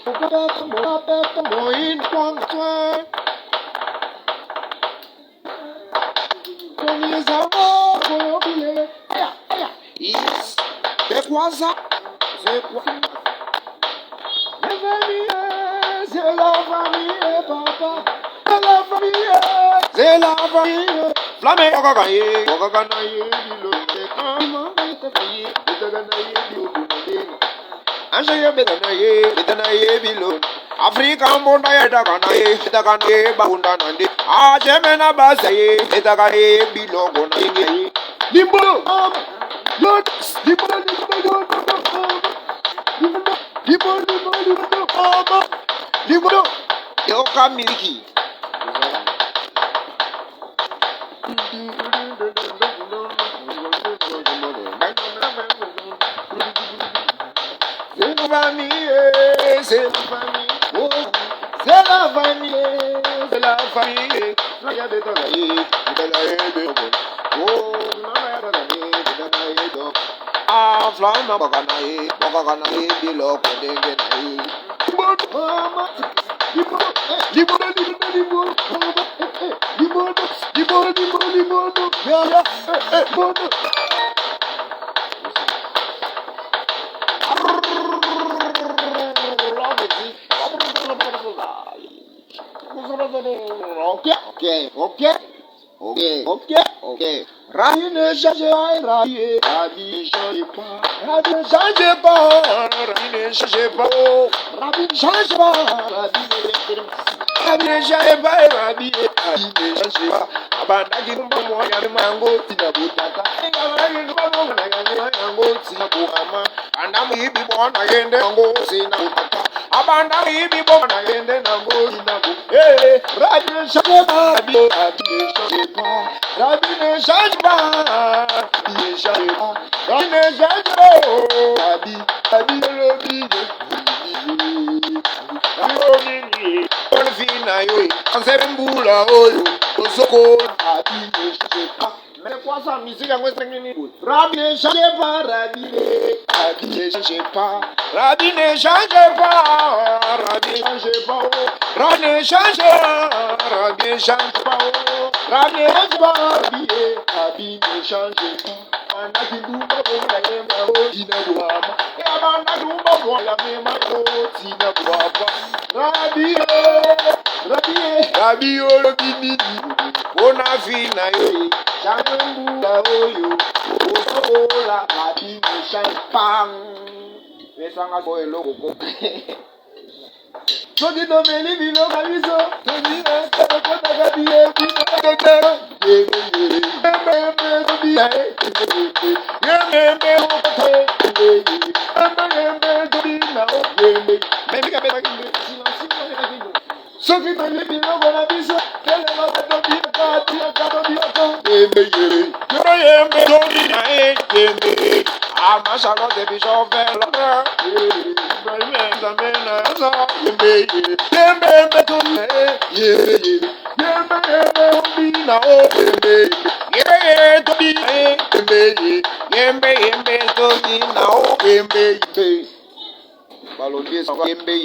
C'est quoi ça? C'est quoi? C'est la famille, papa. C'est la famille. C'est la famille. Flamme, okakaye, okakanaye, bilonde. Amakaye, betaganaye, bilonde. Anshaye, betanaye, bilonde. Afrika mbonda yedakanaye, betaganaye, bakunda nande. Ajemena basaye, betagaye, bilongo nande. Limbo, Lord, limbo, limbo, yoka miliki. C'est la famille, c'est la famille, oh, c'est la famille, c'est la famille. Regardez dans la vie, oh, ah, flamme, bakanaye, bilo, kodenganaye. Mama, Ok. Rabi ne change pas, Rabi ne change pas, Rabi ne change pas, Rabi ne change pas, Rabi ne change pas, Rabi ne change pas, Rabi ne change pas. Abandaki mbomo ya mango tina butaka. Abandaki mbomo ya mango tina buhama. Andamu ibi bona yende mango tina butaka. Abandaki ibi bona yende mango tina bu. Rabi ne change pas, Rabi ne change pas, Rabi ne change pas, Rabi ne change pas, Rabi le bide. On fina yo, on se mbula oyo, osoko Rabi ne change pas. Mais quoi ça musique en west nini? Rabi ne change pas, Rabi ne change pas, Rabi ne change pas, Rabi ne change pas, Rabi ne change pas, Rabi ne change pas, Rabi ne change pas, Rabi ne change pas. Abandaki dumba bona yema o tina buhama. Abandaki dumba bona yema o tina buhama. Rabi o bini bona fina yo. Changu la oyo. Osola Rabi ne champang. Mesanga boy logo ko. Soki to meli bilo kabiso. Soki to kota kabiye bilo kabiye. Sophie m'a dit non voilà biso quelle est ma tête de carte Balondier, yembe.